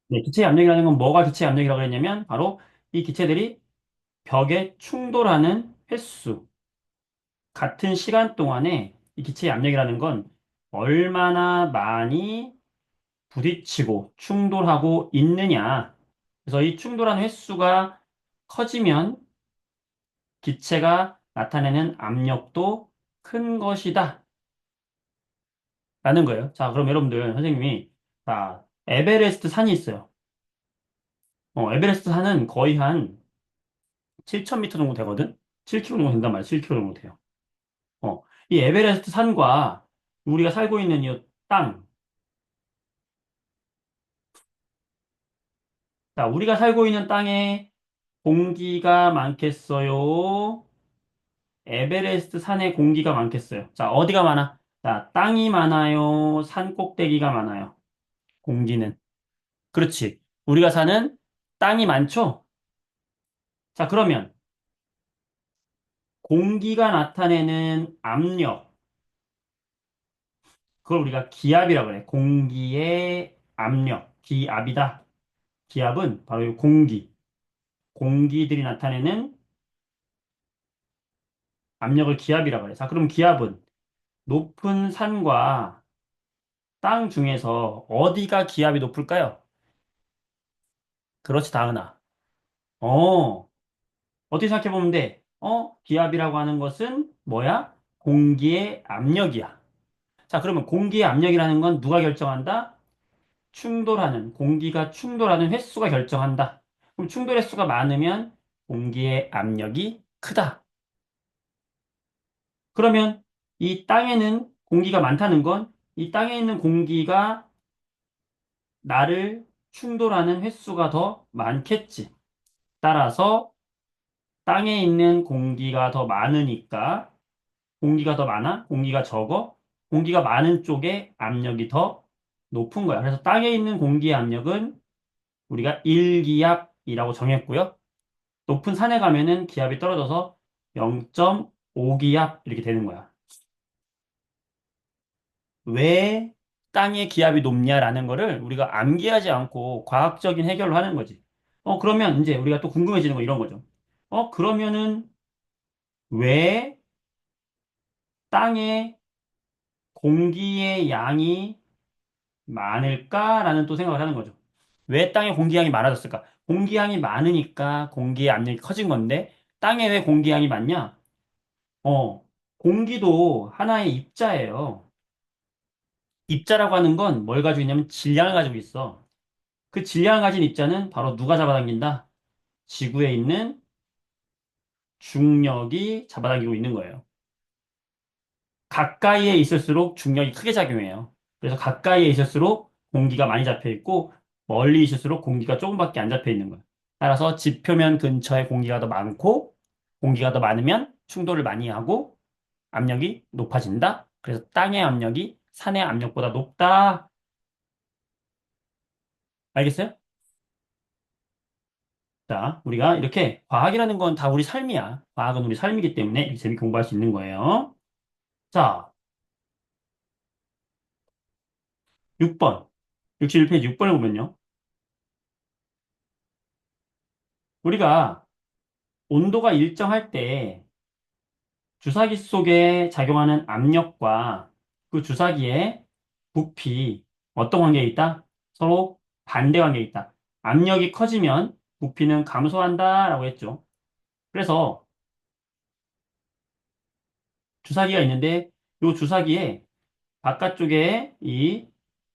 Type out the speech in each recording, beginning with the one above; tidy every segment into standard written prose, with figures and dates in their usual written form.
네, 기체 압력이라는 건 뭐가 기체 압력이라고 했냐면 바로 이 기체들이 벽에 충돌하는 횟수, 같은 시간 동안에 이 기체의 압력이라는 건 얼마나 많이 부딪히고 충돌하고 있느냐. 그래서 이 충돌하는 횟수가 커지면 기체가 나타내는 압력도 큰 것이다. 라는 거예요. 자, 그럼 여러분들, 선생님이, 자, 에베레스트 산이 있어요. 에베레스트 산은 거의 한 7,000m 정도 되거든? 7km 정도 된단 말이야. 7km 정도 돼요. 이 에베레스트 산과 우리가 살고 있는 이 땅, 자, 우리가 살고 있는 땅에 공기가 많겠어요? 에베레스트 산에 공기가 많겠어요? 자, 어디가 많아? 자, 땅이 많아요? 산 꼭대기가 많아요? 공기는. 그렇지. 우리가 사는 땅이 많죠? 자, 그러면 공기가 나타내는 압력, 그걸 우리가 기압이라고 그래. 공기의 압력, 기압이다. 기압은 바로 이 공기들이 나타내는 압력을 기압이라고 그래. 자, 그럼 기압은 높은 산과 땅 중에서 어디가 기압이 높을까요? 그렇지, 다은아. 어, 어떻게 생각해보면 돼? 기압이라고 하는 것은 뭐야? 공기의 압력이야. 자, 그러면 공기의 압력이라는 건 누가 결정한다? 공기가 충돌하는 횟수가 결정한다. 그럼 충돌 횟수가 많으면 공기의 압력이 크다. 그러면 이 땅에는 공기가 많다는 건 이 땅에 있는 공기가 나를 충돌하는 횟수가 더 많겠지. 따라서 땅에 있는 공기가 더 많으니까 공기가 더 많아? 공기가 적어? 공기가 많은 쪽에 압력이 더 높은 거야. 그래서 땅에 있는 공기의 압력은 우리가 1기압이라고 정했고요. 높은 산에 가면은 기압이 떨어져서 0.5기압 이렇게 되는 거야. 왜 땅의 기압이 높냐라는 거를 우리가 암기하지 않고 과학적인 해결을 하는 거지. 그러면 이제 우리가 또 궁금해지는 거 이런 거죠. 그러면은 왜 땅에 공기의 양이 많을까라는 또 생각을 하는 거죠. 왜 땅에 공기양이 많아졌을까? 공기양이 많으니까 공기의 압력이 커진 건데 땅에 왜 공기양이 많냐? 어, 공기도 하나의 입자예요. 입자라고 하는 건 뭘 가지고 있냐면 질량을 가지고 있어. 그 질량을 가진 입자는 바로 누가 잡아당긴다? 지구에 있는 중력이 잡아당기고 있는 거예요. 가까이에 있을수록 중력이 크게 작용해요. 그래서 가까이에 있을수록 공기가 많이 잡혀 있고 멀리 있을수록 공기가 조금밖에 안 잡혀 있는 거예요. 따라서 지표면 근처에 공기가 더 많고 공기가 더 많으면 충돌을 많이 하고 압력이 높아진다. 그래서 땅의 압력이 산의 압력보다 높다. 알겠어요? 자, 우리가 이렇게 과학이라는 건 다 우리 삶이야. 과학은 우리 삶이기 때문에 이렇게 재밌게 공부할 수 있는 거예요. 자, 6번. 61페이지 6번을 보면요. 우리가 온도가 일정할 때 주사기 속에 작용하는 압력과 그 주사기의 부피 어떤 관계에 있다? 서로 반대 관계에 있다. 압력이 커지면 부피는 감소한다라고 했죠. 그래서 주사기가 있는데 이 주사기에 바깥쪽에 이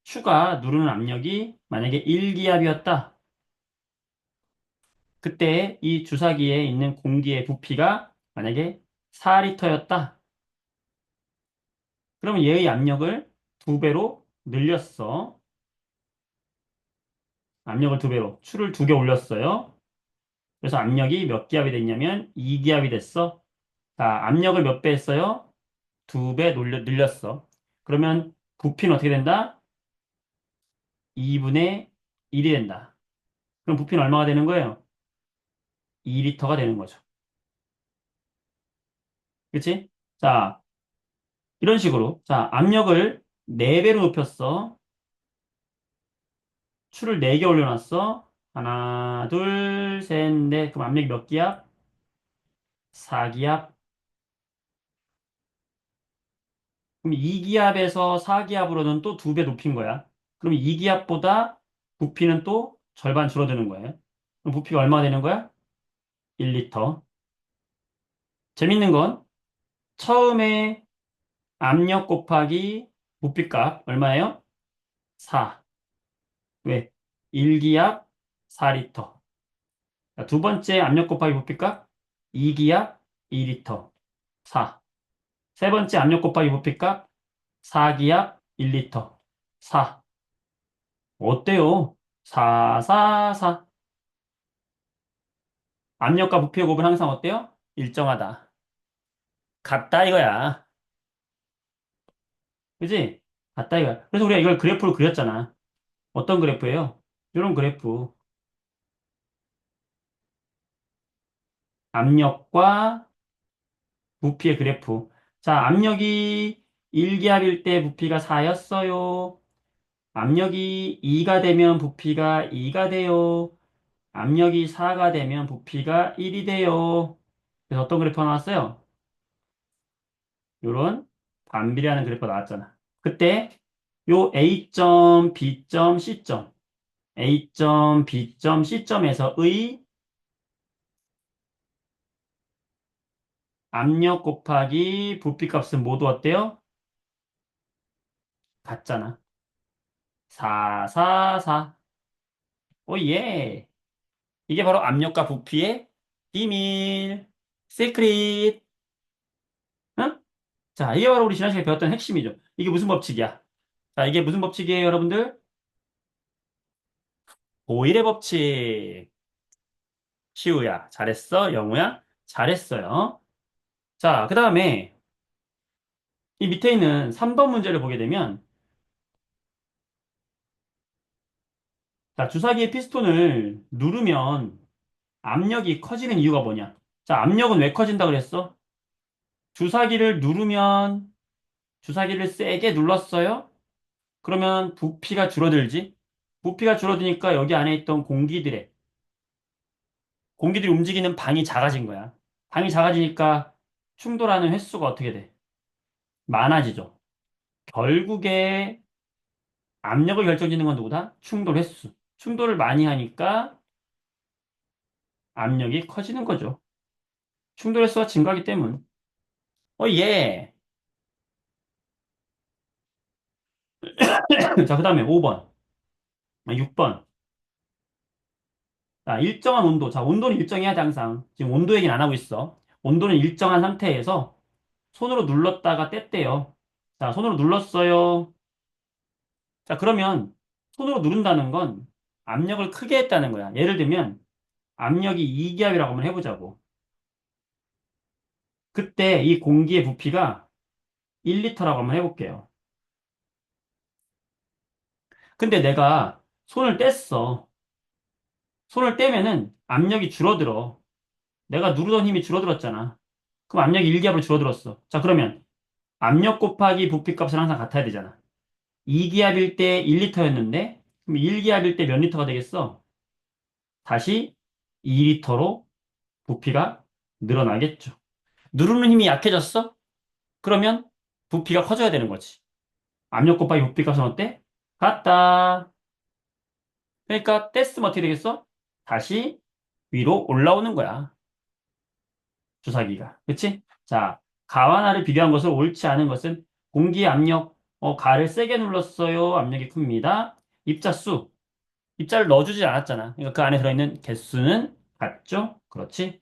추가 누르는 압력이 만약에 1기압이었다. 그때 이 주사기에 있는 공기의 부피가 만약에 4리터였다. 그러면 얘의 압력을 두 배로 늘렸어. 압력을 두 배로. 추를 두 개 올렸어요. 그래서 압력이 몇 기압이 됐냐면 2기압이 됐어. 자, 압력을 몇 배 했어요? 두 배 늘렸어. 그러면 부피는 어떻게 된다? 2분의 1이 된다. 그럼 부피는 얼마가 되는 거예요? 2리터가 되는 거죠. 그치? 자, 이런 식으로. 자, 압력을 4배로 높였어. 줄을 4개 올려놨어. 하나, 둘, 셋, 넷. 그럼 압력이 몇 기압? 4기압. 그럼 2기압에서 4기압으로는 또 2배 높인 거야. 그럼 2기압보다 부피는 또 절반 줄어드는 거예요. 그럼 부피가 얼마 되는 거야? 1리터. 재밌는 건 처음에 압력 곱하기 부피값 얼마예요? 4. 왜? 1기압 4리터. 두 번째 압력 곱하기 부피값 2기압 2리터. 4. 세 번째 압력 곱하기 부피값 4기압 1리터. 4. 어때요? 4, 4, 4. 압력과 부피의 곱은 항상 어때요? 일정하다. 같다 이거야. 그지? 같다 이거야. 그래서 우리가 이걸 그래프로 그렸잖아. 어떤 그래프예요? 이런 그래프. 압력과 부피의 그래프. 자, 압력이 1기압일 때 부피가 4였어요. 압력이 2가 되면 부피가 2가 돼요. 압력이 4가 되면 부피가 1이 돼요. 그래서 어떤 그래프가 나왔어요? 요런 반비례하는 그래프가 나왔잖아. 그때 요 A.B.C.점, A.B.C점에서의 압력 곱하기 부피값은 모두 어때요? 같잖아. 4, 4, 4. 오, 예. 이게 바로 압력과 부피의 비밀. 시크릿. 응? 자, 이게 바로 우리 지난 시간에 배웠던 핵심이죠. 이게 무슨 법칙이야? 자, 이게 무슨 법칙이에요, 여러분들? 보일의 법칙. 시우야, 잘했어. 영우야, 잘했어요. 자, 그 다음에 이 밑에 있는 3번 문제를 보게 되면, 자, 주사기의 피스톤을 누르면 압력이 커지는 이유가 뭐냐? 자, 압력은 왜 커진다 그랬어? 주사기를 누르면 주사기를 세게 눌렀어요? 그러면 부피가 줄어들지? 부피가 줄어드니까 여기 안에 있던 공기들이 움직이는 방이 작아진 거야. 방이 작아지니까 충돌하는 횟수가 어떻게 돼? 많아지죠. 결국에 압력을 결정짓는 건 누구다? 충돌 횟수. 충돌을 많이 하니까 압력이 커지는 거죠. 충돌 횟수가 증가하기 때문. 예. 자, 그 다음에 5번. 6번. 자, 일정한 온도. 자, 온도는 일정해야 돼, 항상. 지금 온도 얘기는 안 하고 있어. 온도는 일정한 상태에서 손으로 눌렀다가 뗐대요. 자, 손으로 눌렀어요. 자, 그러면 손으로 누른다는 건 압력을 크게 했다는 거야. 예를 들면 압력이 2기압이라고 한번 해보자고. 그때 이 공기의 부피가 1리터라고 한번 해볼게요. 근데 내가 손을 뗐어. 손을 떼면은 압력이 줄어들어. 내가 누르던 힘이 줄어들었잖아. 그럼 압력이 1기압으로 줄어들었어. 자, 그러면 압력 곱하기 부피값은 항상 같아야 되잖아. 2기압일 때 1리터였는데, 그럼 1기압일 때 몇 리터가 되겠어? 다시 2리터로 부피가 늘어나겠죠. 누르는 힘이 약해졌어? 그러면 부피가 커져야 되는 거지. 압력 곱하기 부피값은 어때? 같다. 그러니까 뗐으면 어떻게 되겠어? 다시 위로 올라오는 거야. 주사기가. 그치? 자, 가와 나를 비교한 것을 옳지 않은 것은 공기 압력, 가를 세게 눌렀어요. 압력이 큽니다. 입자수. 입자를 넣어주지 않았잖아. 그러니까 그 안에 들어있는 개수는 같죠? 그렇지?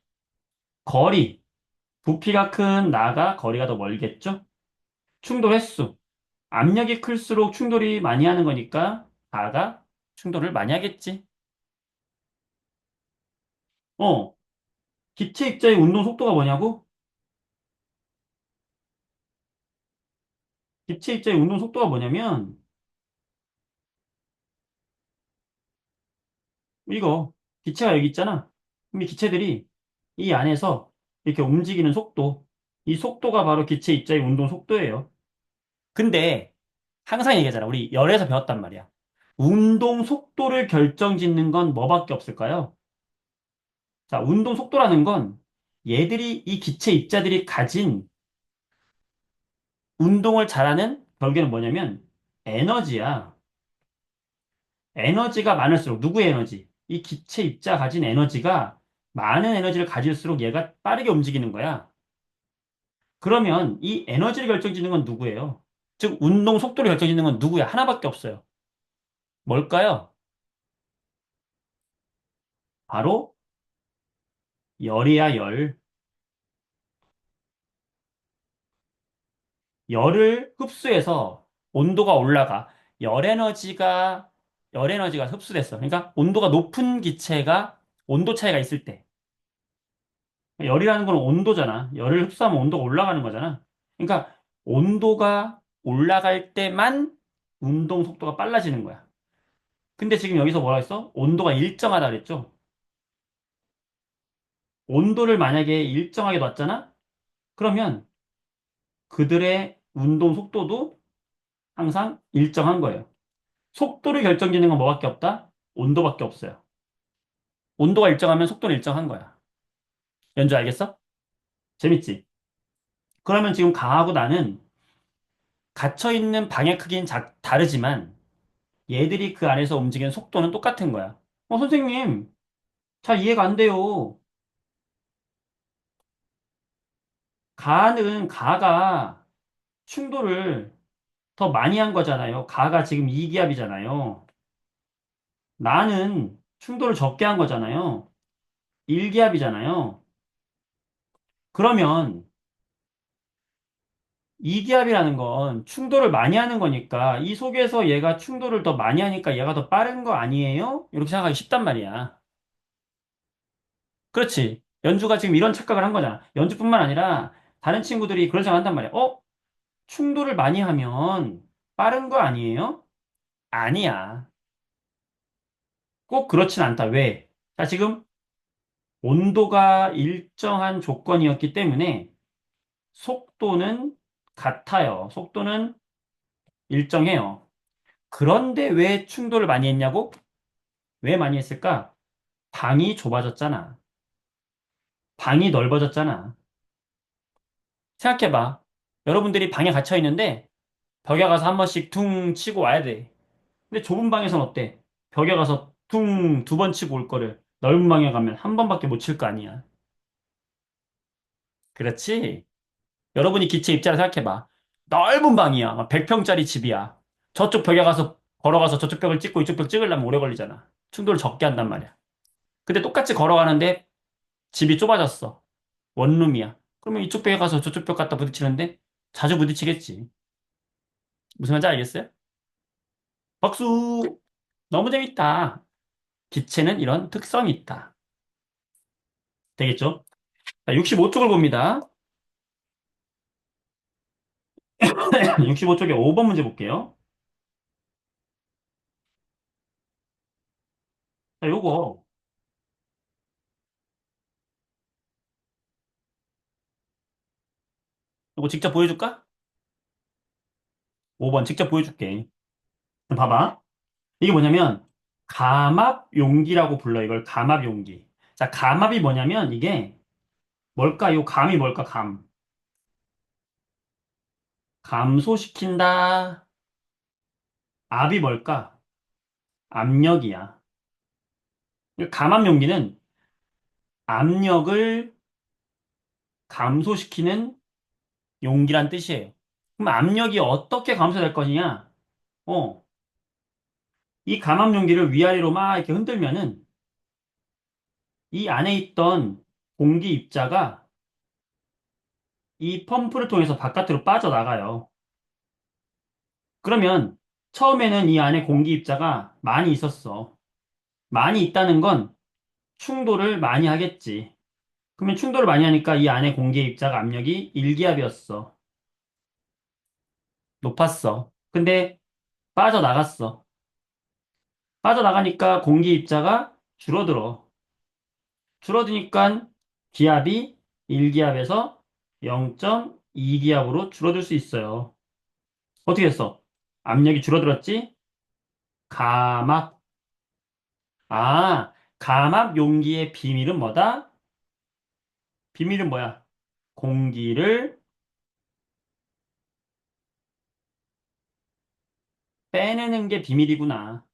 거리. 부피가 큰 나가 거리가 더 멀겠죠? 충돌 횟수. 압력이 클수록 충돌이 많이 하는 거니까 나가 충돌을 많이 하겠지. 어, 기체 입자의 운동 속도가 뭐냐고? 기체 입자의 운동 속도가 뭐냐면 이거 기체가 여기 있잖아. 그럼 이 기체들이 이 안에서 이렇게 움직이는 속도, 이 속도가 바로 기체 입자의 운동 속도예요. 근데 항상 얘기하잖아. 우리 열에서 배웠단 말이야. 운동 속도를 결정짓는 건 뭐밖에 없을까요? 자, 운동 속도라는 건 얘들이 이 기체 입자들이 가진 운동을 잘하는 결국에는 뭐냐면 에너지야. 에너지가 많을수록 누구의 에너지? 이 기체 입자 가진 에너지가 많은 에너지를 가질수록 얘가 빠르게 움직이는 거야. 그러면 이 에너지를 결정짓는 건 누구예요? 즉 운동 속도를 결정짓는 건 누구야? 하나밖에 없어요. 뭘까요? 바로 열이야, 열. 열을 흡수해서 온도가 올라가. 열 에너지가, 열 에너지가 흡수됐어. 그러니까 온도가 높은 기체가 온도 차이가 있을 때. 열이라는 건 온도잖아. 열을 흡수하면 온도가 올라가는 거잖아. 그러니까 온도가 올라갈 때만 운동 속도가 빨라지는 거야. 근데 지금 여기서 뭐라 했어? 온도가 일정하다 그랬죠? 온도를 만약에 일정하게 놨잖아? 그러면 그들의 운동 속도도 항상 일정한 거예요. 속도를 결정짓는 건 뭐밖에 없다? 온도밖에 없어요. 온도가 일정하면 속도는 일정한 거야. 연주 알겠어? 재밌지? 그러면 지금 강하고 나는 갇혀있는 방의 크기는 다르지만 얘들이 그 안에서 움직이는 속도는 똑같은 거야. 선생님, 잘 이해가 안 돼요. 가가 충돌을 더 많이 한 거잖아요. 가가 지금 이기압이잖아요. 나는 충돌을 적게 한 거잖아요. 일기압이잖아요. 그러면 이기압이라는 건 충돌을 많이 하는 거니까 이 속에서 얘가 충돌을 더 많이 하니까 얘가 더 빠른 거 아니에요? 이렇게 생각하기 쉽단 말이야. 그렇지. 연주가 지금 이런 착각을 한 거잖아. 연주뿐만 아니라 다른 친구들이 그런 생각한단 말이야. 충돌을 많이 하면 빠른 거 아니에요? 아니야. 꼭 그렇진 않다. 왜? 자, 지금 온도가 일정한 조건이었기 때문에 속도는 같아요. 속도는 일정해요. 그런데 왜 충돌을 많이 했냐고? 왜 많이 했을까? 방이 좁아졌잖아. 방이 넓어졌잖아. 생각해봐. 여러분들이 방에 갇혀 있는데 벽에 가서 한 번씩 퉁 치고 와야 돼. 근데 좁은 방에선 어때? 벽에 가서 퉁 두 번 치고 올 거를 넓은 방에 가면 한 번밖에 못 칠 거 아니야. 그렇지? 여러분이 기체 입자를 생각해봐. 넓은 방이야. 100평짜리 집이야. 저쪽 벽에 가서 걸어가서 저쪽 벽을 찍고 이쪽 벽 찍으려면 오래 걸리잖아. 충돌을 적게 한단 말이야. 근데 똑같이 걸어가는데 집이 좁아졌어. 원룸이야. 그러면 이쪽 벽에 가서 저쪽 벽 갖다 부딪히는데 자주 부딪히겠지. 무슨 말인지 알겠어요? 박수! 너무 재밌다. 기체는 이런 특성이 있다. 되겠죠? 자, 65쪽을 봅니다. 65쪽에 5번 문제 볼게요. 자, 요거 직접 보여줄까? 5번 직접 보여줄게. 봐봐. 이게 뭐냐면, 감압용기라고 불러. 이걸 감압용기. 자, 감압이 뭐냐면, 이게 뭘까? 요 감이 뭘까? 감소시킨다. 압이 뭘까? 압력이야. 이 감압용기는 압력을 감소시키는 용기란 뜻이에요. 그럼 압력이 어떻게 감소될 것이냐? 어, 이 감압용기를 위아래로 막 이렇게 흔들면은 이 안에 있던 공기 입자가 이 펌프를 통해서 바깥으로 빠져나가요. 그러면 처음에는 이 안에 공기 입자가 많이 있었어. 많이 있다는 건 충돌을 많이 하겠지. 그러면 충돌을 많이 하니까 이 안에 공기 입자가 압력이 1기압이었어. 높았어. 근데 빠져나갔어. 빠져나가니까 공기 입자가 줄어들어. 줄어드니까 기압이 1기압에서 0.2기압으로 줄어들 수 있어요. 어떻게 했어? 압력이 줄어들었지? 감압. 감압 용기의 비밀은 뭐다? 비밀은 뭐야? 공기를 빼내는 게 비밀이구나.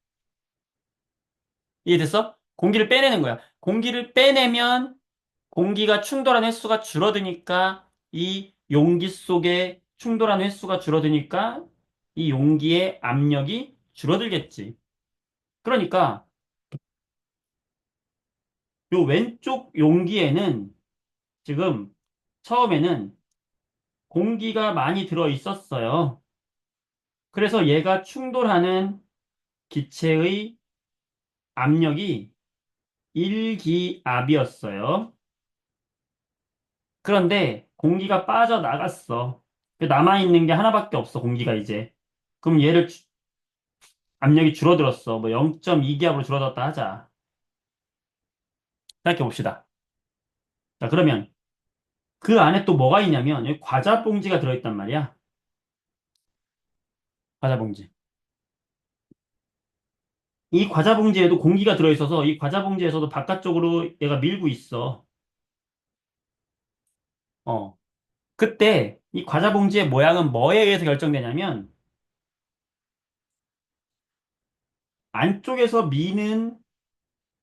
이해됐어? 공기를 빼내는 거야. 공기를 빼내면 공기가 충돌한 횟수가 줄어드니까 이 용기 속에 충돌한 횟수가 줄어드니까 이 용기의 압력이 줄어들겠지. 그러니까 요 왼쪽 용기에는 지금 처음에는 공기가 많이 들어 있었어요. 그래서 얘가 충돌하는 기체의 압력이 1기압이었어요. 그런데 공기가 빠져나갔어. 남아있는 게 하나밖에 없어, 공기가 이제. 그럼 얘를 압력이 줄어들었어. 뭐 0.2기압으로 줄어들었다 하자. 생각해 봅시다. 자, 그러면 그 안에 또 뭐가 있냐면 여기 과자 봉지가 들어있단 말이야. 과자 봉지. 이 과자 봉지에도 공기가 들어있어서 이 과자 봉지에서도 바깥쪽으로 얘가 밀고 있어. 어. 그때 이 과자 봉지의 모양은 뭐에 의해서 결정되냐면 안쪽에서 미는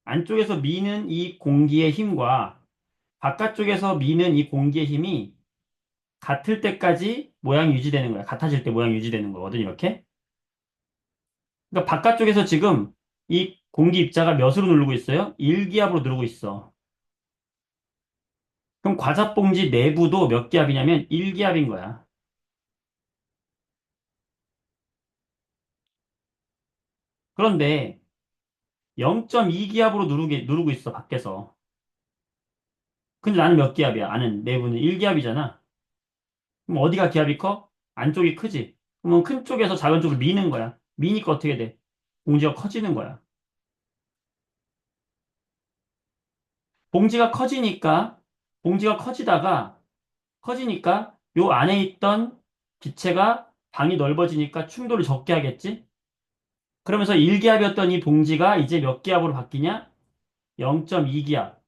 안쪽에서 미는 이 공기의 힘과 바깥쪽에서 미는 이 공기의 힘이 같을 때까지 모양이 유지되는 거야. 같아질 때 모양이 유지되는 거거든, 이렇게. 그러니까 바깥쪽에서 지금 이 공기 입자가 몇으로 누르고 있어요? 1기압으로 누르고 있어. 그럼 과자 봉지 내부도 몇 기압이냐면 1기압인 거야. 그런데 0.2기압으로 누르고 있어, 밖에서. 근데 나는 몇 기압이야? 나는 내부는 1기압이잖아. 그럼 어디가 기압이 커? 안쪽이 크지. 그러면 큰 쪽에서 작은 쪽을 미는 거야. 미니까 어떻게 돼? 봉지가 커지는 거야. 봉지가 커지니까, 봉지가 커지니까 요 안에 있던 기체가 방이 넓어지니까 충돌을 적게 하겠지? 그러면서 1기압이었던 이 봉지가 이제 몇 기압으로 바뀌냐? 0.2기압.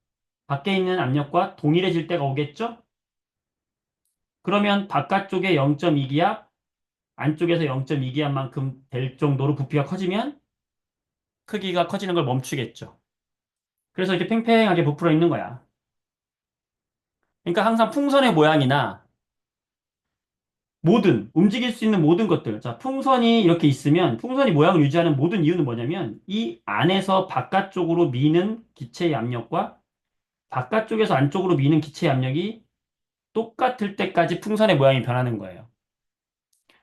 밖에 있는 압력과 동일해질 때가 오겠죠? 그러면 바깥쪽에 0.2기압, 안쪽에서 0.2기압만큼 될 정도로 부피가 커지면 크기가 커지는 걸 멈추겠죠. 그래서 이렇게 팽팽하게 부풀어 있는 거야. 그러니까 항상 풍선의 모양이나 모든, 움직일 수 있는 모든 것들. 자, 풍선이 이렇게 있으면 풍선이 모양을 유지하는 모든 이유는 뭐냐면 이 안에서 바깥쪽으로 미는 기체의 압력과 바깥쪽에서 안쪽으로 미는 기체의 압력이 똑같을 때까지 풍선의 모양이 변하는 거예요.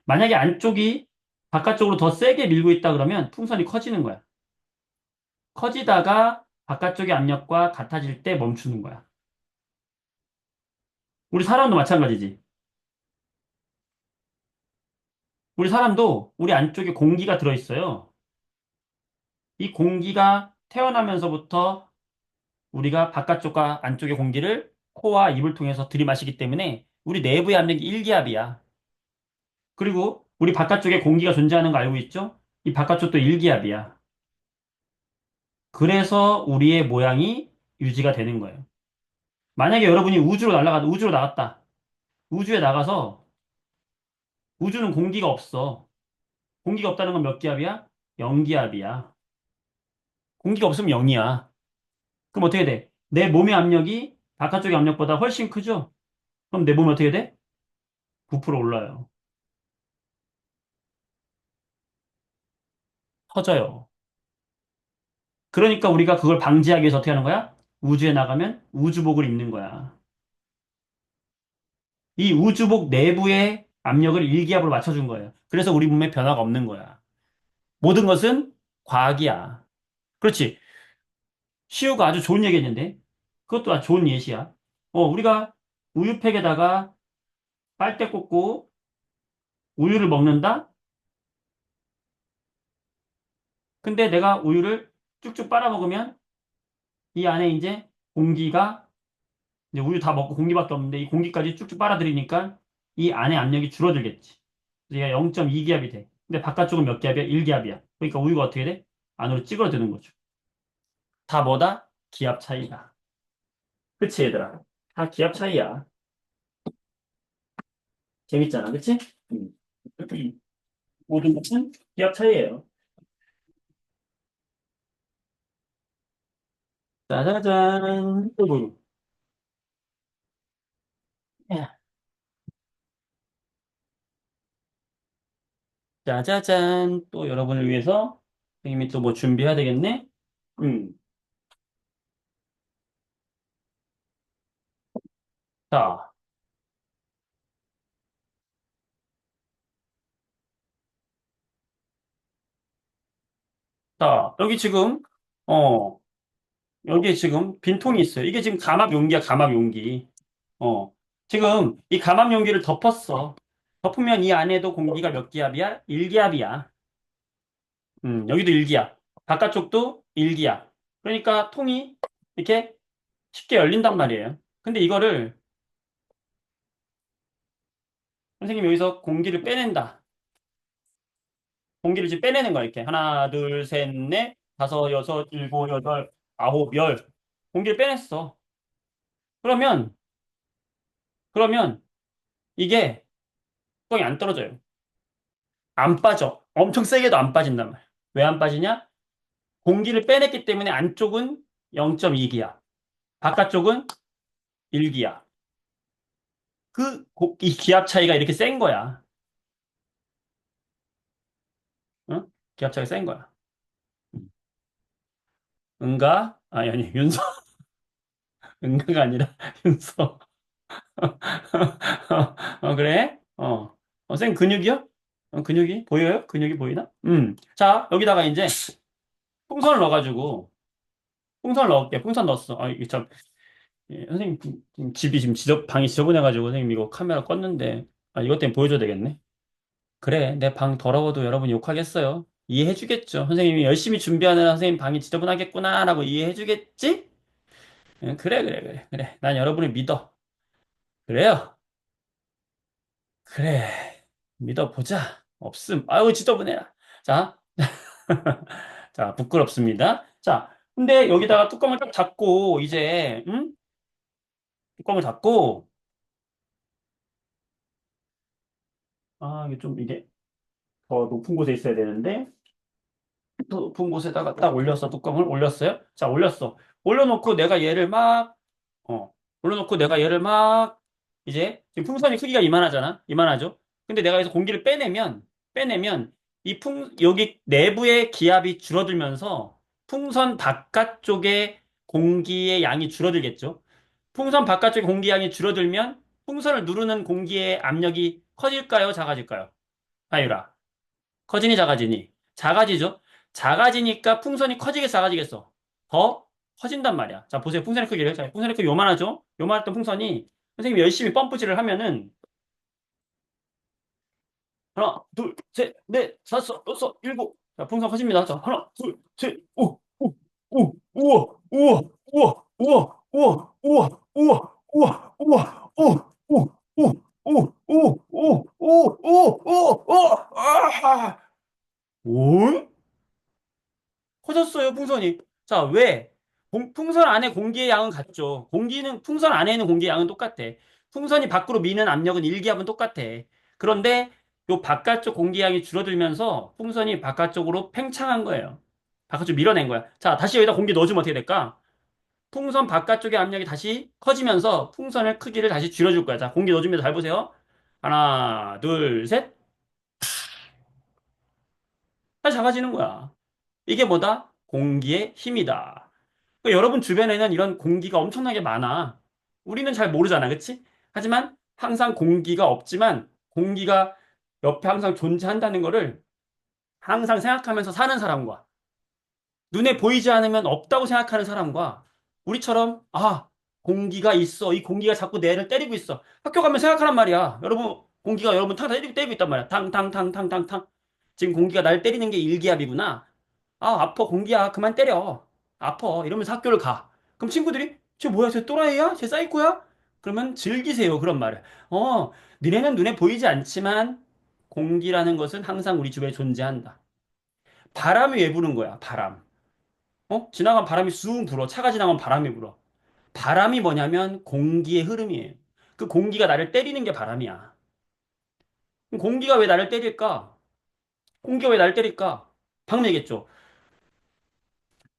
만약에 안쪽이 바깥쪽으로 더 세게 밀고 있다 그러면 풍선이 커지는 거야. 커지다가 바깥쪽의 압력과 같아질 때 멈추는 거야. 우리 사람도 마찬가지지. 우리 사람도 우리 안쪽에 공기가 들어있어요. 이 공기가 태어나면서부터 우리가 바깥쪽과 안쪽의 공기를 코와 입을 통해서 들이마시기 때문에 우리 내부의 압력이 1기압이야. 그리고 우리 바깥쪽에 공기가 존재하는 거 알고 있죠? 이 바깥쪽도 1기압이야. 그래서 우리의 모양이 유지가 되는 거예요. 만약에 여러분이 우주로 나갔다. 우주에 나가서 우주는 공기가 없어. 공기가 없다는 건 몇 기압이야? 0기압이야. 공기가 없으면 0이야. 그럼 어떻게 돼? 내 몸의 압력이 바깥쪽의 압력보다 훨씬 크죠? 그럼 내 몸이 어떻게 돼? 부풀어 올라요. 커져요. 그러니까 우리가 그걸 방지하기 위해서 어떻게 하는 거야? 우주에 나가면 우주복을 입는 거야. 이 우주복 내부의 압력을 1기압으로 맞춰준 거예요. 그래서 우리 몸에 변화가 없는 거야. 모든 것은 과학이야. 그렇지. 시우가 아주 좋은 얘기했는데 그것도 아주 좋은 예시야. 우리가 우유팩에다가 빨대 꽂고 우유를 먹는다? 근데 내가 우유를 쭉쭉 빨아먹으면 이 안에 이제 공기가 이제 우유 다 먹고 공기밖에 없는데 이 공기까지 쭉쭉 빨아들이니까 이 안에 압력이 줄어들겠지. 그래서 얘가 0.2기압이 돼. 근데 바깥쪽은 몇 기압이야? 1기압이야. 그러니까 우유가 어떻게 돼? 안으로 찌그러드는 거죠. 다 뭐다? 기압 차이다. 그치, 얘들아? 다 기압 차이야. 재밌잖아, 그치? 음. 모든 것은 기압 차이예요. 짜자잔. 어이구. 야, 짜자잔. 또 여러분을 위해서 선생님이 또 뭐 준비해야 되겠네? 음. 자, 자, 여기 지금, 어, 여기 지금 빈통이 있어요. 이게 지금 감압 용기야, 감압 용기. 어. 지금 이 감압 용기를 덮었어. 덮으면 이 안에도 공기가 몇 기압이야? 1기압이야. 여기도 1기압. 바깥쪽도 1기압. 그러니까 통이 이렇게 쉽게 열린단 말이에요. 근데 이거를 선생님이 여기서 공기를 빼낸다. 공기를 지금 빼내는 거야, 이렇게. 하나, 둘, 셋, 넷, 다섯, 여섯, 일곱, 여덟, 아홉, 열. 공기를 빼냈어. 그러면, 그러면 이게 뚜껑이 안 떨어져요. 안 빠져. 엄청 세게도 안 빠진단 말이야. 왜 안 빠지냐? 공기를 빼냈기 때문에 안쪽은 0.2기압, 바깥쪽은 1기압. 이 기압 차이가 이렇게 센 거야. 응? 기압 차이가 센 거야. 응가? 아니, 아니, 윤서. 응가가 아니라 윤서. 그래? 쌤 근육이요? 근육이? 보여요? 근육이 보이나? 자, 여기다가 이제 풍선을 넣어가지고, 풍선을 넣을게. 풍선 넣었어. 이게 참, 예, 선생님, 지금 집이 지금 방이 지저분해가지고, 선생님 이거 카메라 껐는데, 이것 때문에 보여줘야 되겠네. 그래, 내 방 더러워도 여러분 욕하겠어요. 이해해주겠죠. 선생님이 열심히 준비하느라 선생님 방이 지저분하겠구나라고 이해해주겠지? 그래, 그래, 그래, 그래. 난 여러분을 믿어. 그래요. 그래. 믿어보자. 없음. 아유, 지저분해라. 자, 자, 부끄럽습니다. 자, 근데 여기다가 뚜껑을 딱 닫고, 이제, 뚜껑을 닫고, 이게 좀, 이게 더 높은 곳에 있어야 되는데, 더 높은 곳에다가 딱 올렸어. 뚜껑을 올렸어요. 자, 올렸어. 올려놓고 내가 얘를 막, 어, 올려놓고 내가 얘를 막, 이제, 지금 풍선이 크기가 이만하잖아? 이만하죠? 근데 내가 여기서 공기를 빼내면, 여기 내부의 기압이 줄어들면서 풍선 바깥쪽에 공기의 양이 줄어들겠죠? 풍선 바깥쪽에 공기 양이 줄어들면 풍선을 누르는 공기의 압력이 커질까요? 작아질까요? 아유라. 커지니 작아지니? 작아지죠? 작아지니까 풍선이 커지게 작아지겠어. 더 커진단 말이야. 자, 보세요. 풍선의 크기를. 자, 풍선의 크기 요만하죠? 요만했던 풍선이 선생님이 열심히 펌프질을 하면은 하나, 둘, 셋, 넷, 다섯, 여섯, 일곱. 자, 풍선 커집니다. 자, 하나, 둘, 셋, 오, 오, 오, 우와, 우와, 우와, 우와, 우와, 우와, 우와, 우와, 우와, 오, 오, 오, 오, 오, 오, 오, 오, 오, 아, 오? 커졌어요, 풍선이. 자, 왜? 풍선 안에 공기의 양은 같죠. 풍선 안에 있는 공기의 양은 똑같아. 풍선이 밖으로 미는 압력은 일기압은 똑같아. 그런데 요 바깥쪽 공기의 양이 줄어들면서 풍선이 바깥쪽으로 팽창한 거예요. 바깥쪽 밀어낸 거야. 자, 다시 여기다 공기 넣어주면 어떻게 될까? 풍선 바깥쪽의 압력이 다시 커지면서 풍선의 크기를 다시 줄여줄 거야. 자, 공기 넣어줍니다. 잘 보세요. 하나, 둘, 셋. 다시 작아지는 거야. 이게 뭐다? 공기의 힘이다. 그러니까 여러분 주변에는 이런 공기가 엄청나게 많아. 우리는 잘 모르잖아, 그치? 하지만 항상 공기가 없지만 공기가 옆에 항상 존재한다는 거를 항상 생각하면서 사는 사람과 눈에 보이지 않으면 없다고 생각하는 사람과 우리처럼 공기가 있어. 이 공기가 자꾸 뇌를 때리고 있어. 학교 가면 생각하란 말이야. 여러분, 공기가 여러분 탕 때리고 있단 말이야. 탕탕탕탕탕탕. 지금 공기가 날 때리는 게 일기압이구나. 아파, 공기야. 그만 때려. 아파. 이러면서 학교를 가. 그럼 친구들이, 쟤 뭐야? 쟤 또라이야? 쟤 사이코야? 그러면 즐기세요. 그런 말을. 니네는 눈에 보이지 않지만 공기라는 것은 항상 우리 주변에 존재한다. 바람이 왜 부는 거야? 바람. 지나간 바람이 쑥 불어. 차가 지나가면 바람이 불어. 바람이 뭐냐면 공기의 흐름이에요. 그 공기가 나를 때리는 게 바람이야. 그럼 공기가 왜 나를 때릴까? 공기가 왜 나를 때릴까? 방금 얘기했죠.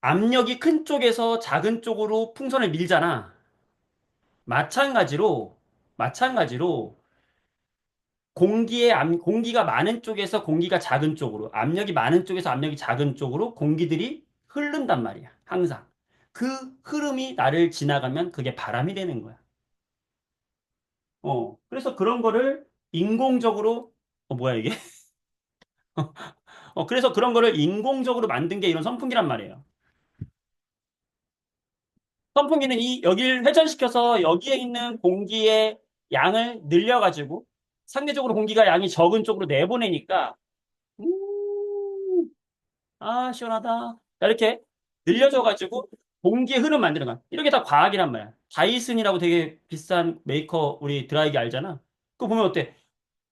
압력이 큰 쪽에서 작은 쪽으로 풍선을 밀잖아. 마찬가지로 공기가 많은 쪽에서 공기가 작은 쪽으로, 압력이 많은 쪽에서 압력이 작은 쪽으로 공기들이 흐른단 말이야. 항상. 그 흐름이 나를 지나가면 그게 바람이 되는 거야. 그래서 그런 거를 인공적으로, 뭐야 이게? 그래서 그런 거를 인공적으로 만든 게 이런 선풍기란 말이에요. 선풍기는 여기를 회전시켜서 여기에 있는 공기의 양을 늘려가지고 상대적으로 공기가 양이 적은 쪽으로 내보내니까, 음, 시원하다. 이렇게 늘려줘가지고 공기의 흐름 만드는 거야. 이렇게 다 과학이란 말이야. 다이슨이라고 되게 비싼 메이커 우리 드라이기 알잖아. 그거 보면 어때?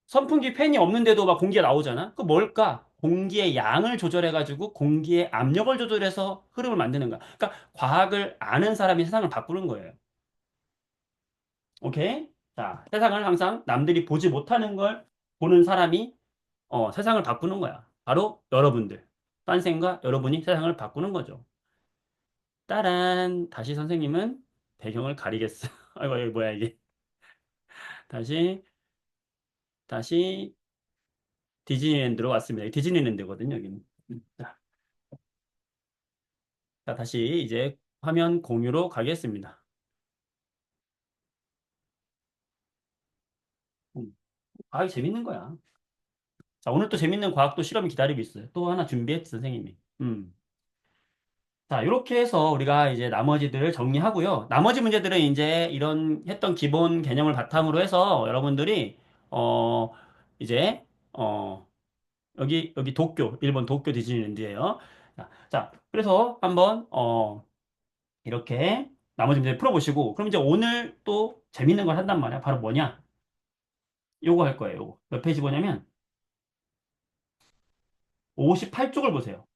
선풍기 팬이 없는데도 막 공기가 나오잖아. 그 뭘까? 공기의 양을 조절해가지고 공기의 압력을 조절해서 흐름을 만드는 거야. 그러니까 과학을 아는 사람이 세상을 바꾸는 거예요. 오케이? 자, 세상을 항상 남들이 보지 못하는 걸 보는 사람이 세상을 바꾸는 거야. 바로 여러분들. 선생과 여러분이 세상을 바꾸는 거죠. 따란 다시 선생님은 배경을 가리겠어. 아이고 이거 뭐야 이게. 다시 다시 디즈니랜드로 왔습니다. 디즈니랜드거든요, 여기는. 자, 다시 이제 화면 공유로 가겠습니다. 과학이 재밌는 거야. 자, 오늘 또 재밌는 과학도 실험이 기다리고 있어요. 또 하나 준비했지, 선생님이. 자, 이렇게 해서 우리가 이제 나머지들을 정리하고요. 나머지 문제들은 이제 이런 했던 기본 개념을 바탕으로 해서 여러분들이, 어, 이제, 여기 일본 도쿄 디즈니랜드예요. 자, 그래서 한번, 이렇게 나머지 문제 풀어보시고, 그럼 이제 오늘 또 재밌는 걸 한단 말이야. 바로 뭐냐? 요거 할 거예요, 요거. 몇 페이지 보냐면, 58쪽을 보세요.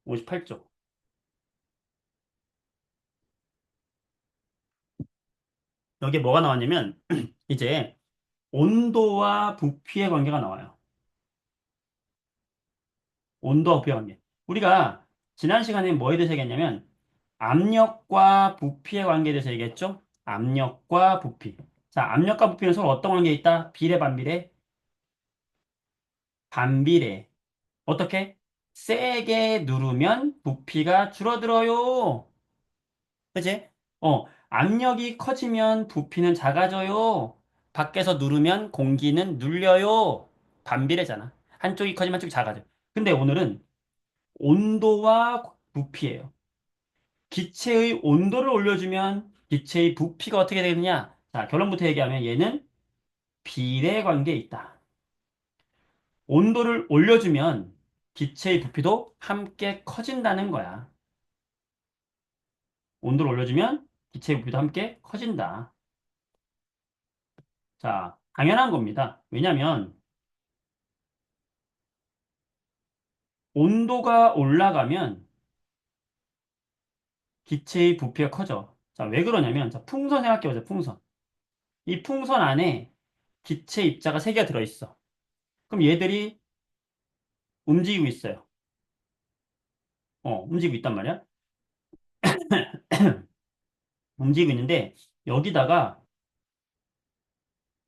58쪽. 여기에 뭐가 나왔냐면, 이제 온도와 부피의 관계가 나와요. 온도와 부피의 관계. 우리가 지난 시간에 뭐에 대해서 얘기했냐면, 압력과 부피의 관계에 대해서 얘기했죠? 압력과 부피. 자, 압력과 부피는 서로 어떤 관계에 있다? 비례, 반비례? 반비례. 어떻게? 세게 누르면 부피가 줄어들어요. 그치? 압력이 커지면 부피는 작아져요. 밖에서 누르면 공기는 눌려요. 반비례잖아. 한쪽이 커지면 한쪽이 작아져. 근데 오늘은 온도와 부피예요. 기체의 온도를 올려주면 기체의 부피가 어떻게 되느냐? 자, 결론부터 얘기하면 얘는 비례 관계에 있다. 온도를 올려주면 기체의 부피도 함께 커진다는 거야. 온도를 올려주면 기체의 부피도 함께 커진다. 자, 당연한 겁니다. 왜냐하면 온도가 올라가면 기체의 부피가 커져. 자, 왜 그러냐면, 자, 풍선 생각해보자, 풍선. 이 풍선 안에 기체 입자가 세 개가 들어있어. 그럼 얘들이 움직이고 있어요. 움직이고 있단 말이야. 움직이고 있는데, 여기다가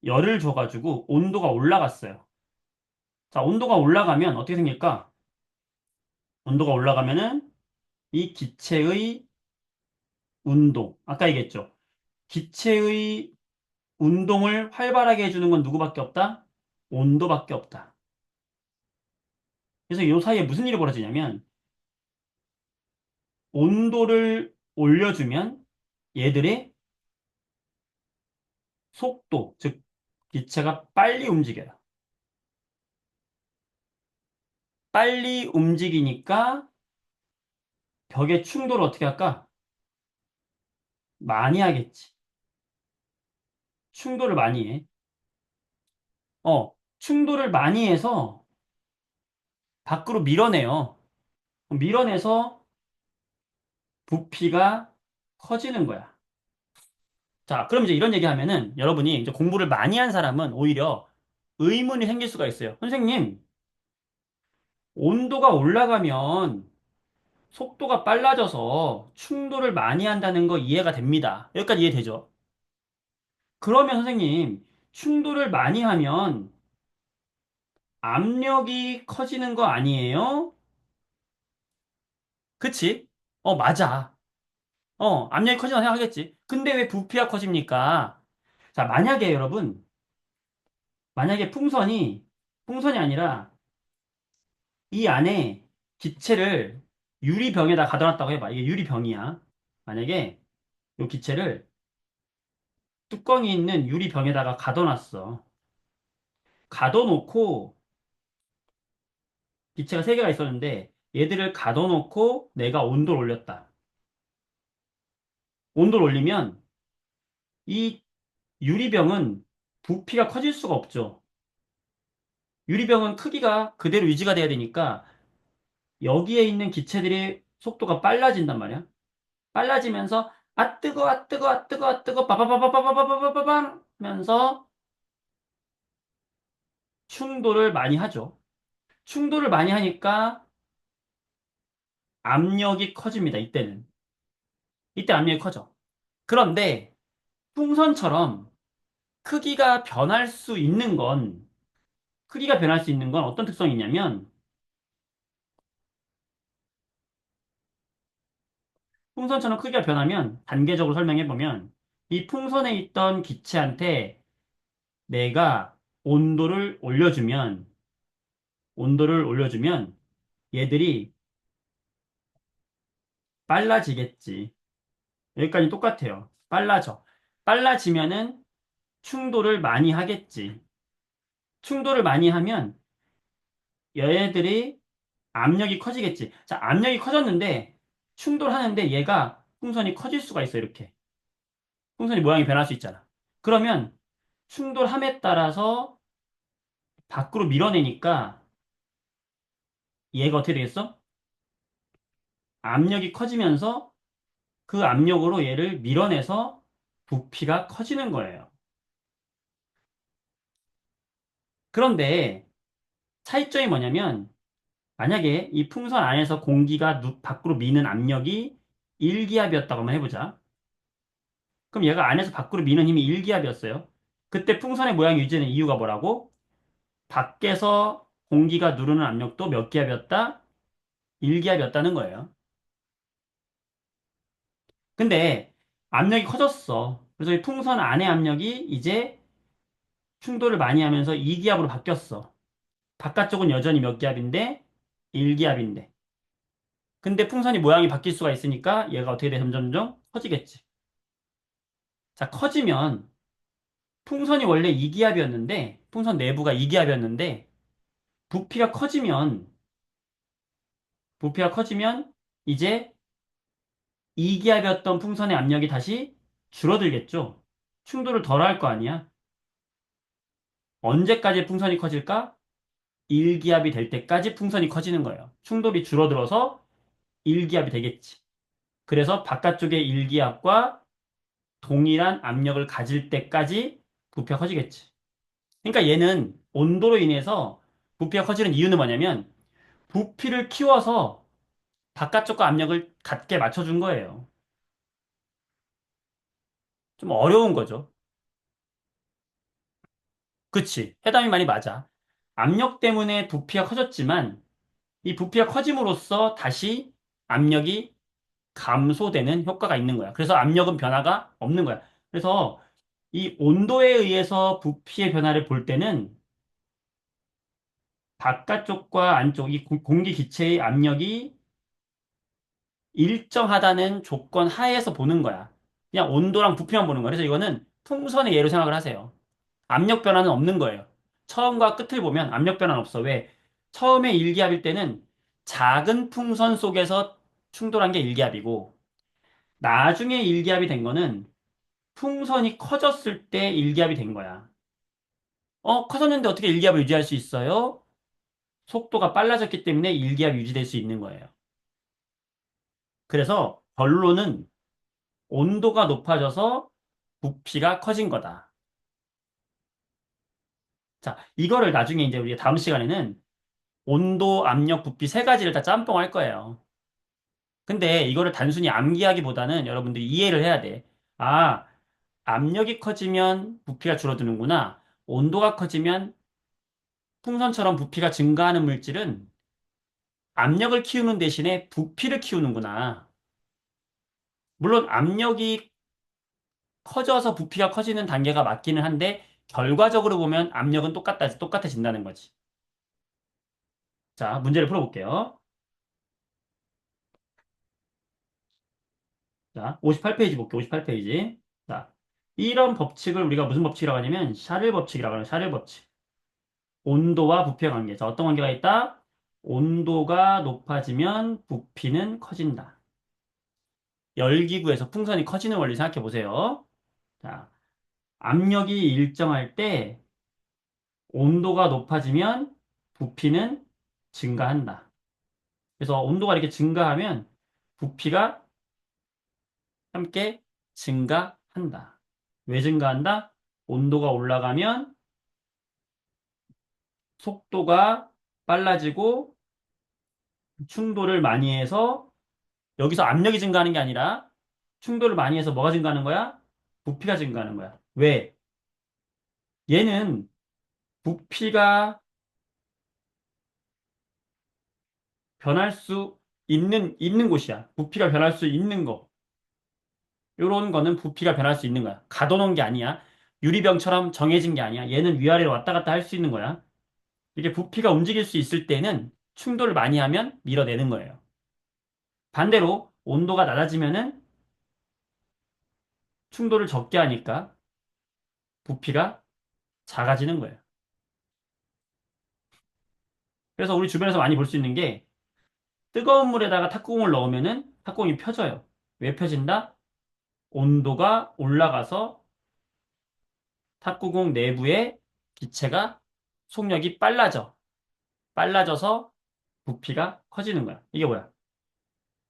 열을 줘가지고 온도가 올라갔어요. 자, 온도가 올라가면 어떻게 생길까? 온도가 올라가면은 이 기체의 운동, 아까 얘기했죠. 기체의 운동을 활발하게 해주는 건 누구밖에 없다? 온도밖에 없다. 그래서 이 사이에 무슨 일이 벌어지냐면 온도를 올려주면 얘들의 속도, 즉 기체가 빨리 움직여요. 빨리 움직이니까 벽의 충돌을 어떻게 할까? 많이 하겠지. 충돌을 많이 해. 충돌을 많이 해서 밖으로 밀어내요. 밀어내서 부피가 커지는 거야. 자, 그럼 이제 이런 얘기 하면은 여러분이 이제 공부를 많이 한 사람은 오히려 의문이 생길 수가 있어요. 선생님, 온도가 올라가면 속도가 빨라져서 충돌을 많이 한다는 거 이해가 됩니다. 여기까지 이해되죠? 그러면 선생님, 충돌을 많이 하면 압력이 커지는 거 아니에요? 그치? 맞아. 압력이 커진다고 생각하겠지. 근데 왜 부피가 커집니까? 자, 만약에 여러분, 만약에 풍선이 아니라 이 안에 기체를 유리병에다 가둬놨다고 해봐. 이게 유리병이야. 만약에 이 기체를 뚜껑이 있는 유리병에다가 가둬놨어. 가둬놓고 기체가 세 개가 있었는데 얘들을 가둬놓고 내가 온도를 올렸다. 온도를 올리면 이 유리병은 부피가 커질 수가 없죠. 유리병은 크기가 그대로 유지가 돼야 되니까 여기에 있는 기체들의 속도가 빨라진단 말이야. 빨라지면서 아 뜨거 아 뜨거 아 뜨거 아 뜨거 빠바바바바바바바바밤 하면서 충돌을 많이 하죠. 충돌을 많이 하니까 압력이 커집니다. 이때는. 이때 압력이 커져. 그런데 풍선처럼 크기가 변할 수 있는 건 크기가 변할 수 있는 건 어떤 특성이 있냐면 풍선처럼 크기가 변하면 단계적으로 설명해 보면 이 풍선에 있던 기체한테 내가 온도를 올려주면 얘들이 빨라지겠지. 여기까지 똑같아요. 빨라져. 빨라지면은 충돌을 많이 하겠지. 충돌을 많이 하면 얘들이 압력이 커지겠지. 자, 압력이 커졌는데 충돌하는데 얘가 풍선이 커질 수가 있어, 이렇게. 풍선이 모양이 변할 수 있잖아. 그러면 충돌함에 따라서 밖으로 밀어내니까 얘가 어떻게 되겠어? 압력이 커지면서 그 압력으로 얘를 밀어내서 부피가 커지는 거예요. 그런데 차이점이 뭐냐면 만약에 이 풍선 안에서 공기가 밖으로 미는 압력이 1기압이었다고 한번 해보자. 그럼 얘가 안에서 밖으로 미는 힘이 1기압이었어요. 그때 풍선의 모양이 유지되는 이유가 뭐라고? 밖에서 공기가 누르는 압력도 몇 기압이었다? 1기압이었다는 거예요. 근데 압력이 커졌어. 그래서 이 풍선 안의 압력이 이제 충돌을 많이 하면서 2기압으로 바뀌었어. 바깥쪽은 여전히 몇 기압인데 1기압인데. 근데 풍선이 모양이 바뀔 수가 있으니까 얘가 어떻게 돼? 점점점 커지겠지. 자, 커지면 풍선이 원래 2기압이었는데 풍선 내부가 2기압이었는데 부피가 커지면 이제 2기압이었던 풍선의 압력이 다시 줄어들겠죠. 충돌을 덜 할 거 아니야. 언제까지 풍선이 커질까? 1기압이 될 때까지 풍선이 커지는 거예요. 충돌이 줄어들어서 1기압이 되겠지. 그래서 바깥쪽의 1기압과 동일한 압력을 가질 때까지 부피가 커지겠지. 그러니까 얘는 온도로 인해서 부피가 커지는 이유는 뭐냐면 부피를 키워서 바깥쪽과 압력을 같게 맞춰준 거예요. 좀 어려운 거죠. 그치? 해담이 많이 맞아. 압력 때문에 부피가 커졌지만 이 부피가 커짐으로써 다시 압력이 감소되는 효과가 있는 거야. 그래서 압력은 변화가 없는 거야. 그래서 이 온도에 의해서 부피의 변화를 볼 때는 바깥쪽과 안쪽, 이 공기 기체의 압력이 일정하다는 조건 하에서 보는 거야. 그냥 온도랑 부피만 보는 거야. 그래서 이거는 풍선의 예로 생각을 하세요. 압력 변화는 없는 거예요. 처음과 끝을 보면 압력 변화는 없어. 왜? 처음에 일기압일 때는 작은 풍선 속에서 충돌한 게 일기압이고, 나중에 일기압이 된 거는 풍선이 커졌을 때 1기압이 된 거야. 커졌는데 어떻게 1기압을 유지할 수 있어요? 속도가 빨라졌기 때문에 일기압 유지될 수 있는 거예요. 그래서 결론은 온도가 높아져서 부피가 커진 거다. 자, 이거를 나중에 이제 우리가 다음 시간에는 온도, 압력, 부피 세 가지를 다 짬뽕 할 거예요. 근데 이거를 단순히 암기하기보다는 여러분들이 이해를 해야 돼. 아, 압력이 커지면 부피가 줄어드는구나. 온도가 커지면 풍선처럼 부피가 증가하는 물질은 압력을 키우는 대신에 부피를 키우는구나. 물론 압력이 커져서 부피가 커지는 단계가 맞기는 한데 결과적으로 보면 압력은 똑같아진다는 거지. 자, 문제를 풀어볼게요. 자, 58페이지 볼게요. 58페이지. 자, 이런 법칙을 우리가 무슨 법칙이라고 하냐면 샤를 법칙이라고 하는 샤를 법칙. 온도와 부피의 관계. 자, 어떤 관계가 있다? 온도가 높아지면 부피는 커진다. 열기구에서 풍선이 커지는 원리 생각해 보세요. 자, 압력이 일정할 때 온도가 높아지면 부피는 증가한다. 그래서 온도가 이렇게 증가하면 부피가 함께 증가한다. 왜 증가한다? 온도가 올라가면 속도가 빨라지고 충돌을 많이 해서 여기서 압력이 증가하는 게 아니라 충돌을 많이 해서 뭐가 증가하는 거야? 부피가 증가하는 거야. 왜? 얘는 부피가 변할 수 있는 곳이야. 부피가 변할 수 있는 거. 요런 거는 부피가 변할 수 있는 거야. 가둬놓은 게 아니야. 유리병처럼 정해진 게 아니야. 얘는 위아래로 왔다 갔다 할 수 있는 거야. 이게 부피가 움직일 수 있을 때는 충돌을 많이 하면 밀어내는 거예요. 반대로 온도가 낮아지면은 충돌을 적게 하니까 부피가 작아지는 거예요. 그래서 우리 주변에서 많이 볼 수 있는 게 뜨거운 물에다가 탁구공을 넣으면은 탁구공이 펴져요. 왜 펴진다? 온도가 올라가서 탁구공 내부의 기체가 속력이 빨라져. 빨라져서 부피가 커지는 거야. 이게 뭐야?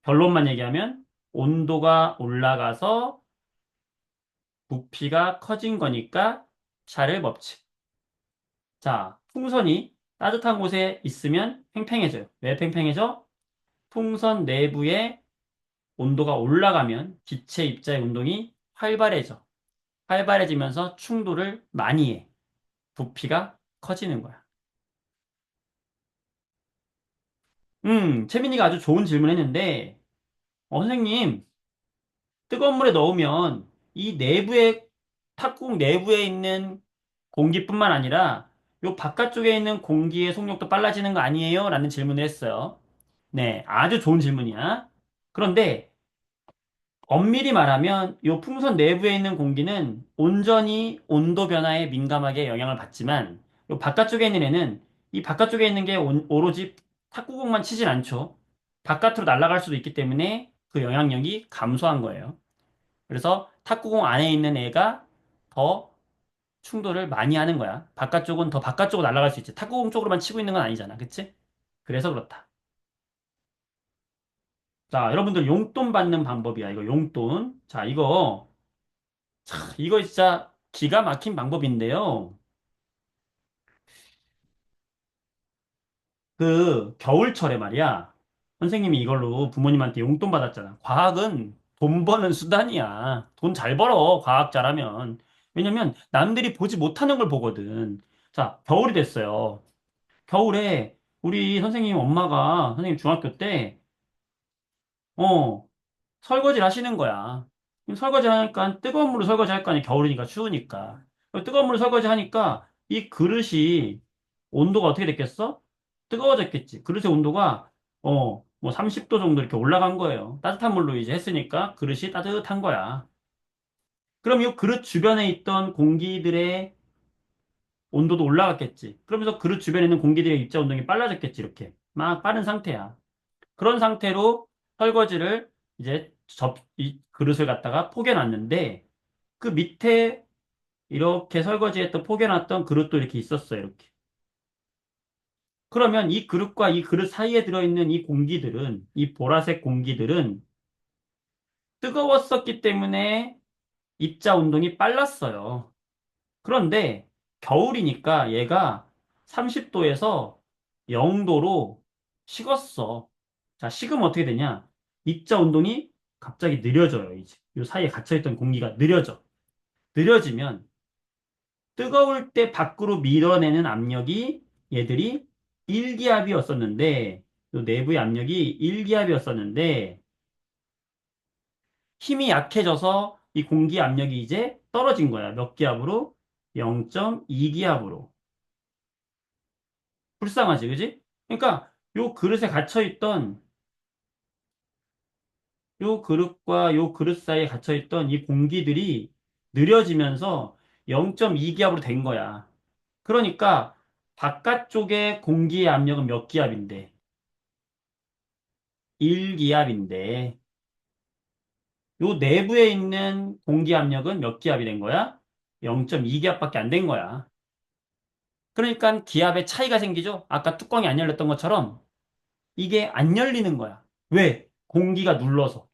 결론만 얘기하면 온도가 올라가서 부피가 커진 거니까 샤를 법칙. 자, 풍선이 따뜻한 곳에 있으면 팽팽해져요. 왜 팽팽해져? 풍선 내부의 온도가 올라가면 기체 입자의 운동이 활발해져. 활발해지면서 충돌을 많이 해. 부피가 커지는 거야. 채민이가 아주 좋은 질문 했는데, 선생님, 뜨거운 물에 넣으면 이 내부에, 탁구공 내부에 있는 공기뿐만 아니라 요 바깥쪽에 있는 공기의 속력도 빨라지는 거 아니에요? 라는 질문을 했어요. 네, 아주 좋은 질문이야. 그런데 엄밀히 말하면 이 풍선 내부에 있는 공기는 온전히 온도 변화에 민감하게 영향을 받지만 이 바깥쪽에 있는 애는 이 바깥쪽에 있는 게 오로지 탁구공만 치진 않죠. 바깥으로 날아갈 수도 있기 때문에 그 영향력이 감소한 거예요. 그래서 탁구공 안에 있는 애가 더 충돌을 많이 하는 거야. 바깥쪽은 더 바깥쪽으로 날아갈 수 있지. 탁구공 쪽으로만 치고 있는 건 아니잖아. 그치? 그래서 그렇다. 자, 여러분들 용돈 받는 방법이야. 이거 용돈. 자, 이거 진짜 기가 막힌 방법인데요. 그 겨울철에 말이야. 선생님이 이걸로 부모님한테 용돈 받았잖아. 과학은 돈 버는 수단이야. 돈 잘 벌어. 과학 잘하면. 왜냐면 남들이 보지 못하는 걸 보거든. 자, 겨울이 됐어요. 겨울에 우리 선생님 엄마가 선생님 중학교 때 어, 설거지를 하시는 거야. 그럼 설거지 하니까 뜨거운 물로 설거지 할 거 아니야. 겨울이니까 추우니까. 뜨거운 물로 설거지 하니까 이 그릇이 온도가 어떻게 됐겠어? 뜨거워졌겠지. 그릇의 온도가 뭐 30도 정도 이렇게 올라간 거예요. 따뜻한 물로 이제 했으니까 그릇이 따뜻한 거야. 그럼 이 그릇 주변에 있던 공기들의 온도도 올라갔겠지. 그러면서 그릇 주변에 있는 공기들의 입자 운동이 빨라졌겠지. 이렇게 막 빠른 상태야. 그런 상태로 설거지를 이제 이 그릇을 갖다가 포개놨는데 그 밑에 이렇게 설거지했던 포개놨던 그릇도 이렇게 있었어요. 이렇게. 그러면 이 그릇과 이 그릇 사이에 들어있는 이 공기들은, 이 보라색 공기들은 뜨거웠었기 때문에 입자 운동이 빨랐어요. 그런데 겨울이니까 얘가 30도에서 0도로 식었어. 자, 식으면 어떻게 되냐? 입자 운동이 갑자기 느려져요, 이제. 이 사이에 갇혀있던 공기가 느려져. 느려지면 뜨거울 때 밖으로 밀어내는 압력이 얘들이 1기압이었었는데, 이 내부의 압력이 1기압이었었는데, 힘이 약해져서 이 공기 압력이 이제 떨어진 거야. 몇 기압으로? 0.2기압으로. 불쌍하지, 그지? 그러니까 요 그릇에 갇혀있던, 요 그릇과 요 그릇 사이에 갇혀있던 이 공기들이 느려지면서 0.2기압으로 된 거야. 그러니까 바깥쪽의 공기의 압력은 몇 기압인데? 1기압인데, 요 내부에 있는 공기 압력은 몇 기압이 된 거야? 0.2기압밖에 안 된 거야. 그러니까 기압의 차이가 생기죠? 아까 뚜껑이 안 열렸던 것처럼 이게 안 열리는 거야. 왜? 공기가 눌러서.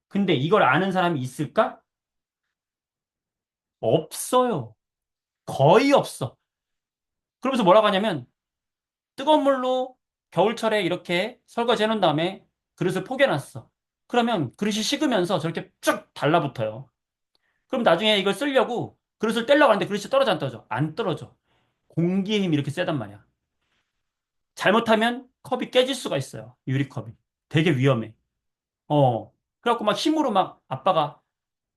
근데 이걸 아는 사람이 있을까? 없어요. 거의 없어. 그러면서 뭐라고 하냐면 뜨거운 물로 겨울철에 이렇게 설거지 해놓은 다음에 그릇을 포개놨어. 그러면 그릇이 식으면서 저렇게 쭉 달라붙어요. 그럼 나중에 이걸 쓰려고 그릇을 떼려고 하는데 그릇이 떨어져 안 떨어져? 안 떨어져. 공기의 힘이 이렇게 세단 말이야. 잘못하면 컵이 깨질 수가 있어요. 유리컵이. 되게 위험해. 그래갖고 막 힘으로 막 아빠가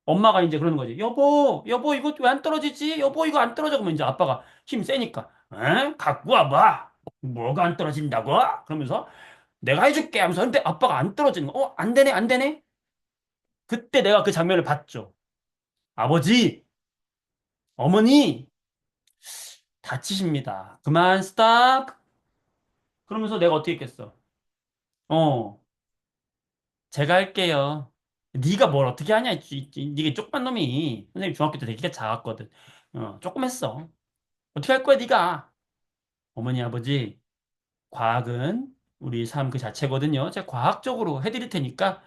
엄마가 이제 그러는 거지. 여보, 여보, 이거 왜 안 떨어지지? 여보, 이거 안 떨어져. 그러면 이제 아빠가 힘 세니까, 에? 갖고 와봐. 뭐가 안 떨어진다고? 그러면서 내가 해줄게 하면서 근데 아빠가 안 떨어지는 거. 안 되네, 안 되네. 그때 내가 그 장면을 봤죠. 아버지, 어머니, 다치십니다. 그만, 스탑. 그러면서 내가 어떻게 했겠어? 어, 제가 할게요. 네가 뭘 어떻게 하냐, 네가 쪽만 놈이. 선생님 중학교 때 되게 작았거든. 조금 했어. 어떻게 할 거야, 네가? 어머니, 아버지, 과학은 우리 삶 그 자체거든요. 제가 과학적으로 해드릴 테니까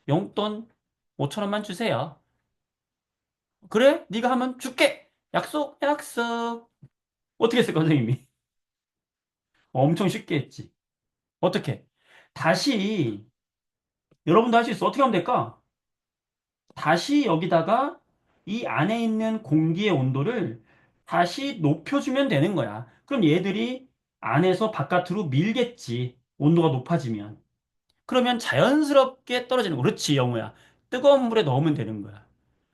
용돈 5천 원만 주세요. 그래? 네가 하면 줄게. 약속, 약속. 어떻게 했을까, 선생님이? 엄청 쉽게 했지. 어떻게? 다시 여러분도 할 수 있어. 어떻게 하면 될까? 다시 여기다가 이 안에 있는 공기의 온도를 다시 높여주면 되는 거야. 그럼 얘들이 안에서 바깥으로 밀겠지. 온도가 높아지면. 그러면 자연스럽게 떨어지는 거. 그렇지, 영우야. 뜨거운 물에 넣으면 되는 거야.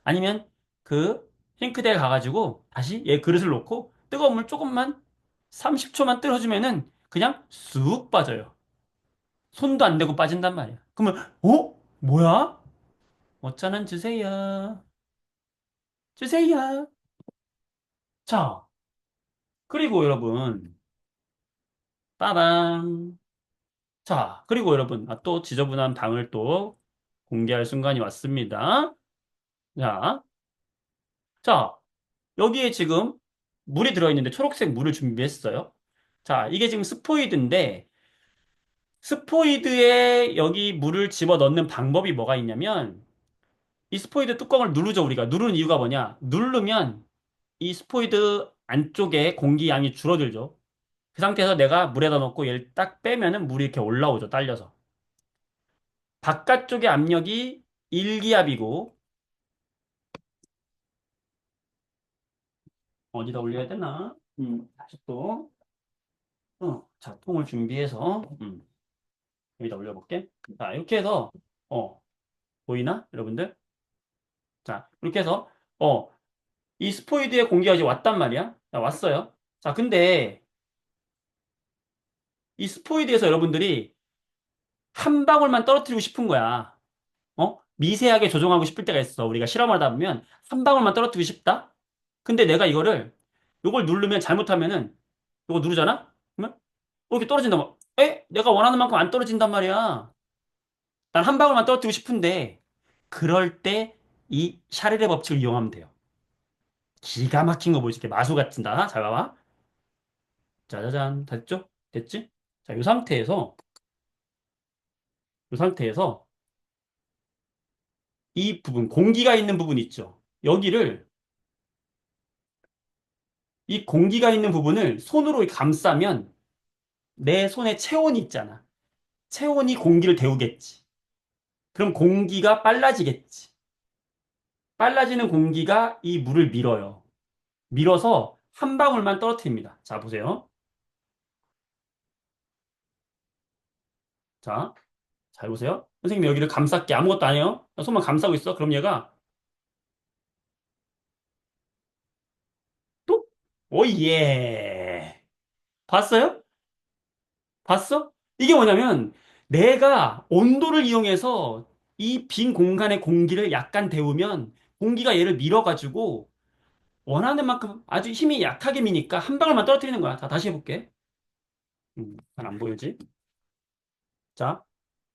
아니면 그 싱크대에 가가지고 다시 얘 그릇을 놓고 뜨거운 물 조금만 30초만 뜨려주면은 그냥 쑥 빠져요. 손도 안 대고 빠진단 말이야. 그러면 뭐야? 5천 원 주세요. 주세요. 자, 그리고 여러분, 빠방. 자, 그리고 여러분, 또 지저분한 방을 또 공개할 순간이 왔습니다. 자, 자, 여기에 지금 물이 들어있는데 초록색 물을 준비했어요. 자, 이게 지금 스포이드인데, 스포이드에 여기 물을 집어 넣는 방법이 뭐가 있냐면, 이 스포이드 뚜껑을 누르죠, 우리가. 누르는 이유가 뭐냐? 누르면 이 스포이드 안쪽에 공기 양이 줄어들죠. 그 상태에서 내가 물에다 넣고 얘를 딱 빼면은 물이 이렇게 올라오죠, 딸려서. 바깥쪽의 압력이 1기압이고, 어디다 올려야 되나? 다시 또, 자, 통을 준비해서, 여기다 올려볼게. 자, 이렇게 해서, 어, 보이나? 여러분들? 자, 이렇게 해서, 이 스포이드의 공기가 이제 왔단 말이야. 자, 왔어요. 자, 근데 이 스포이드에서 여러분들이 한 방울만 떨어뜨리고 싶은 거야. 미세하게 조정하고 싶을 때가 있어. 우리가 실험을 하다 보면 한 방울만 떨어뜨리고 싶다? 근데 내가 요걸 누르면 잘못하면은, 요거 누르잖아? 그러면, 이렇게 떨어진단 말이야. 내가 원하는 만큼 안 떨어진단 말이야. 난 한 방울만 떨어뜨리고 싶은데, 그럴 때 이 샤를의 법칙을 이용하면 돼요. 기가 막힌 거 보여줄게. 마수 같은다. 잘 봐봐. 짜자잔. 다 됐죠? 됐지? 자, 이 상태에서 이 부분, 공기가 있는 부분 있죠? 여기를, 이 공기가 있는 부분을 손으로 감싸면 내 손에 체온이 있잖아. 체온이 공기를 데우겠지. 그럼 공기가 빨라지겠지. 빨라지는 공기가 이 물을 밀어요. 밀어서 한 방울만 떨어뜨립니다. 자, 보세요. 자, 잘 보세요. 선생님이 여기를 감쌀게. 아무것도 안 해요. 손만 감싸고 있어. 그럼 얘가 또? 오, 예. 봤어요? 봤어? 이게 뭐냐면 내가 온도를 이용해서 이 빈 공간의 공기를 약간 데우면 공기가 얘를 밀어가지고 원하는 만큼 아주 힘이 약하게 미니까 한 방울만 떨어뜨리는 거야. 자, 다시 해볼게. 잘 안 보이지? 자,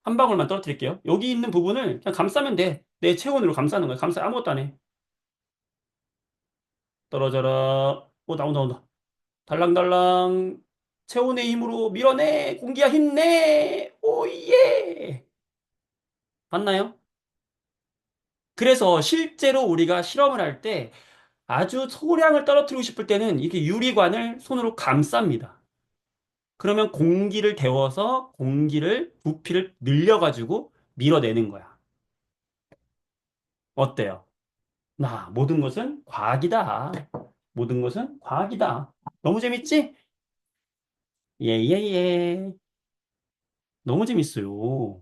한 방울만 떨어뜨릴게요. 여기 있는 부분을 그냥 감싸면 돼. 내 체온으로 감싸는 거야. 감싸 아무것도 안 해. 떨어져라. 오, 나온다, 온다. 달랑달랑. 체온의 힘으로 밀어내. 공기야 힘내. 오예. 봤나요? 그래서 실제로 우리가 실험을 할 때 아주 소량을 떨어뜨리고 싶을 때는 이렇게 유리관을 손으로 감쌉니다. 그러면 공기를 데워서 공기를 부피를 늘려가지고 밀어내는 거야. 어때요? 나 모든 것은 과학이다. 모든 것은 과학이다. 너무 재밌지? 예예예. 너무 재밌어요.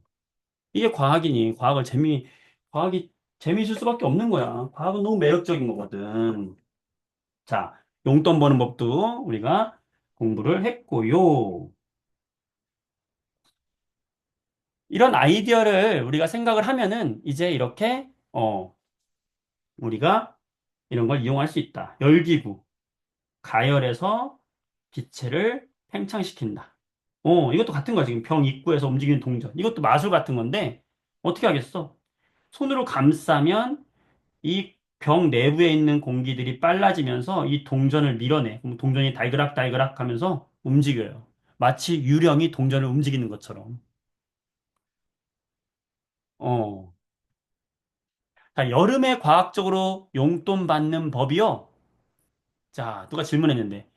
이게 과학이니 과학이 재미있을 수밖에 없는 거야. 과학은 너무 매력적인 거거든. 자, 용돈 버는 법도 우리가 공부를 했고요. 이런 아이디어를 우리가 생각을 하면은 이제 이렇게 우리가 이런 걸 이용할 수 있다. 열기구, 가열해서 기체를 팽창시킨다. 이것도 같은 거야. 지금 병 입구에서 움직이는 동전. 이것도 마술 같은 건데 어떻게 하겠어? 손으로 감싸면 이 병 내부에 있는 공기들이 빨라지면서 이 동전을 밀어내. 그럼 동전이 달그락달그락 하면서 움직여요. 마치 유령이 동전을 움직이는 것처럼. 어. 자, 여름에 과학적으로 용돈 받는 법이요. 자, 누가 질문했는데.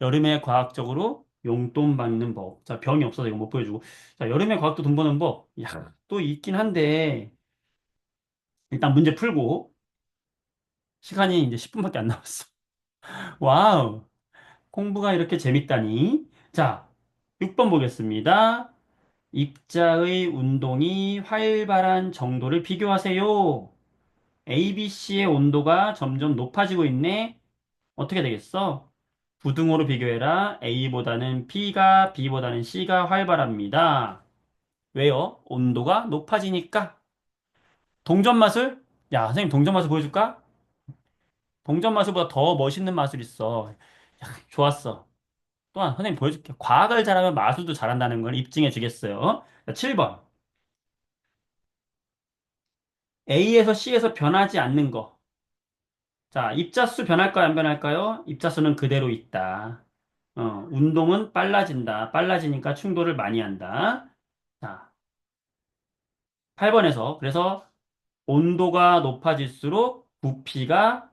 여름에 과학적으로 용돈 받는 법. 자, 병이 없어서 이거 못 보여주고. 자, 여름에 과학도 돈 버는 법. 야, 또 있긴 한데, 일단 문제 풀고, 시간이 이제 10분밖에 안 남았어. 와우. 공부가 이렇게 재밌다니. 자, 6번 보겠습니다. 입자의 운동이 활발한 정도를 비교하세요. ABC의 온도가 점점 높아지고 있네. 어떻게 되겠어? 부등호로 비교해라. A보다는 B가, B보다는 C가 활발합니다. 왜요? 온도가 높아지니까. 동전 마술? 야, 선생님 동전 마술 보여줄까? 동전 마술보다 더 멋있는 마술 있어. 야, 좋았어. 또한 선생님 보여줄게. 과학을 잘하면 마술도 잘한다는 걸 입증해 주겠어요. 자, 7번. A에서 C에서 변하지 않는 거. 자, 입자수 변할까요? 안 변할까요? 입자수는 그대로 있다. 운동은 빨라진다. 빨라지니까 충돌을 많이 한다. 자, 8번에서 그래서 온도가 높아질수록 부피가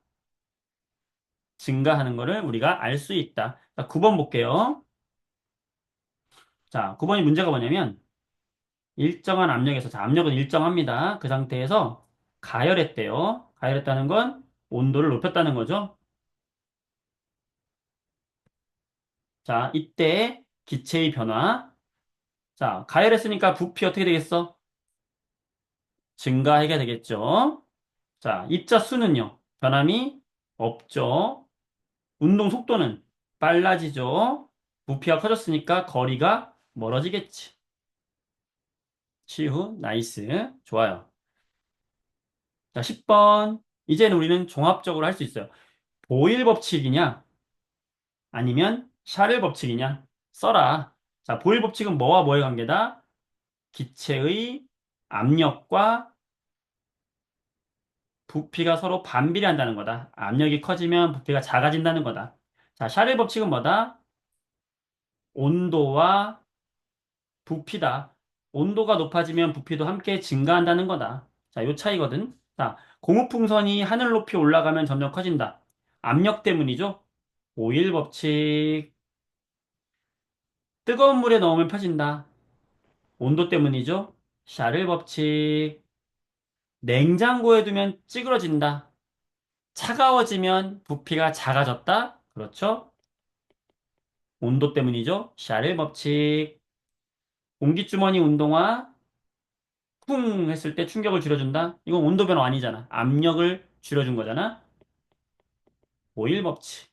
증가하는 것을 우리가 알 수 있다. 자, 9번 볼게요. 자, 9번이 문제가 뭐냐면 일정한 압력에서 자, 압력은 일정합니다. 그 상태에서 가열했대요. 가열했다는 건 온도를 높였다는 거죠. 자, 이때 기체의 변화. 자, 가열했으니까 부피 어떻게 되겠어? 증가하게 되겠죠. 자, 입자 수는요. 변함이 없죠. 운동 속도는 빨라지죠. 부피가 커졌으니까 거리가 멀어지겠지. 치유, 나이스. 좋아요. 자, 10번. 이제는 우리는 종합적으로 할 수 있어요. 보일 법칙이냐? 아니면 샤를 법칙이냐? 써라. 자, 보일 법칙은 뭐와 뭐의 관계다? 기체의 압력과 부피가 서로 반비례한다는 거다. 압력이 커지면 부피가 작아진다는 거다. 자, 샤를 법칙은 뭐다? 온도와 부피다. 온도가 높아지면 부피도 함께 증가한다는 거다. 자, 요 차이거든. 자, 고무풍선이 하늘 높이 올라가면 점점 커진다. 압력 때문이죠. 오일 법칙. 뜨거운 물에 넣으면 펴진다. 온도 때문이죠. 샤를 법칙. 냉장고에 두면 찌그러진다. 차가워지면 부피가 작아졌다. 그렇죠? 온도 때문이죠. 샤를 법칙. 공기주머니 운동화 쿵 했을 때 충격을 줄여준다. 이건 온도 변화 아니잖아. 압력을 줄여준 거잖아. 보일 법칙.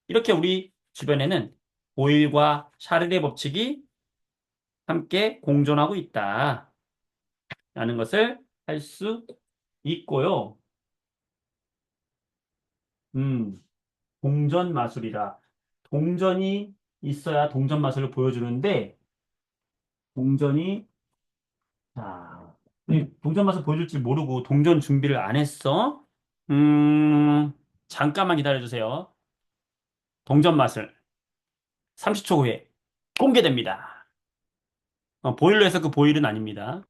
이렇게 우리 주변에는 보일과 샤를의 법칙이 함께 공존하고 있다. 라는 것을 할 수 있고요. 음, 동전 마술이라. 동전이 있어야 동전 마술을 보여주는데, 동전이, 자, 동전 마술 보여줄 줄 모르고 동전 준비를 안 했어? 음, 잠깐만 기다려주세요. 동전 맛을 30초 후에 공개됩니다. 보일러에서 그 보일은 아닙니다.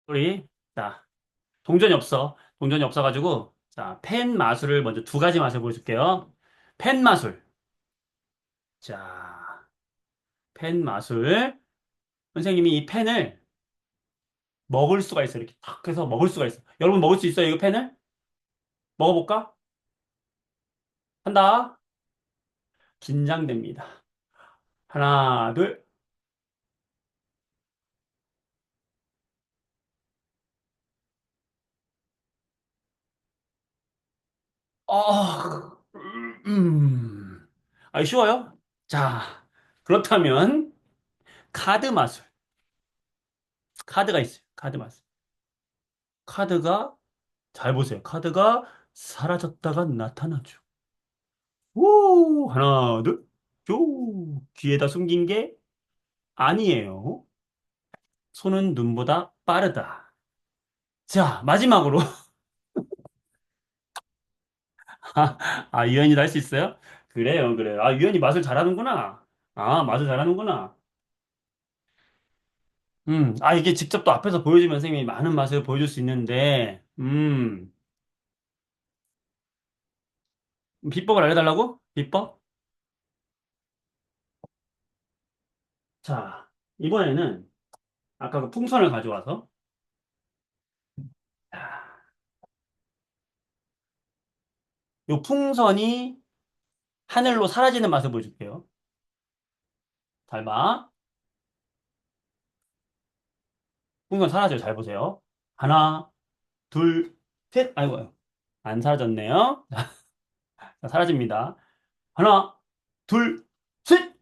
우리, 자, 동전이 없어. 동전이 없어가지고, 자, 펜 마술을 먼저 두 가지 맛을 보여줄게요. 펜 마술. 자, 펜 마술. 선생님이 이 펜을 먹을 수가 있어요. 이렇게 탁 해서 먹을 수가 있어. 여러분 먹을 수 있어요? 이거 펜을? 먹어볼까? 한다. 긴장됩니다. 하나, 둘. 어, 쉬워요? 자, 그렇다면, 카드 마술. 카드가 있어요. 카드 마술. 카드가, 잘 보세요. 카드가 사라졌다가 나타나죠. 오, 하나, 둘, 쪼. 귀에다 숨긴 게 아니에요. 손은 눈보다 빠르다. 자, 마지막으로. 유연이도 할 수 있어요? 그래요, 그래요. 유연이 맛을 잘하는구나. 맛을 잘하는구나. 이게 직접 또 앞에서 보여주면 선생님이 많은 맛을 보여줄 수 있는데, 비법을 알려달라고? 비법? 자, 이번에는 아까 그 풍선을 가져와서, 자, 요 풍선이 하늘로 사라지는 맛을 보여줄게요. 잘 봐. 풍선 사라져요. 잘 보세요. 하나, 둘, 셋. 아이고, 안 사라졌네요. 자, 사라집니다. 하나, 둘, 셋.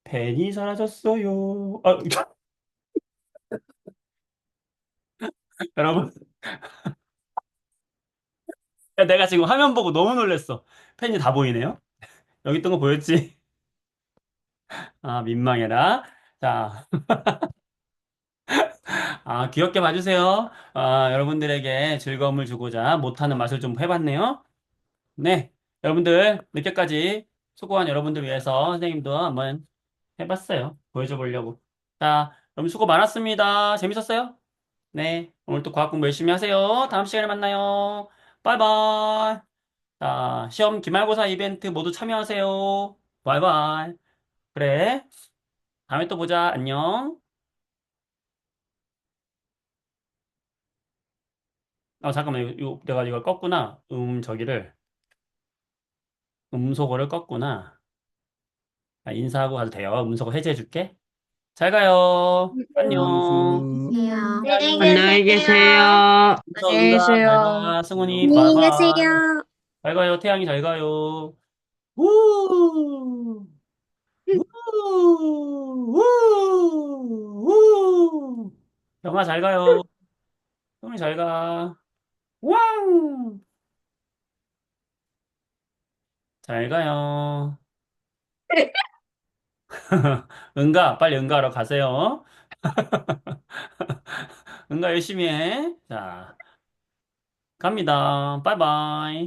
펜이 사라졌어요. 여러분, 야, 내가 지금 화면 보고 너무 놀랬어. 펜이 다 보이네요. 여기 있던 거 보였지? 민망해라. 자, 아, 귀엽게 봐주세요. 아, 여러분들에게 즐거움을 주고자 못하는 맛을 좀 해봤네요. 네. 여러분들, 늦게까지 수고한 여러분들 위해서 선생님도 한번 해봤어요. 보여줘 보려고. 자, 여러분 수고 많았습니다. 재밌었어요? 네. 오늘 또 과학 공부 열심히 하세요. 다음 시간에 만나요. 바이바이. 자, 시험 기말고사 이벤트 모두 참여하세요. 바이바이. 그래. 다음에 또 보자. 안녕. 잠깐만. 내가 이걸 껐구나. 음소거를 껐구나. 아, 인사하고 가도 돼요. 음소거 해제해줄게. 잘 가요. 안녕. 안녕하세요. 태양이, 안녕히 계세요. 안녕히 잘 계세요. 가. 승훈이, 안녕히 바이바이. 계세요. 잘 가요. 태양이 잘 가요. 우! 우! 우! 우! 영아 잘 가요. 형이 잘 가. 왕! 잘 가요. 빨리 응가하러 가세요. 응가 열심히 해. 자, 갑니다. 바이바이.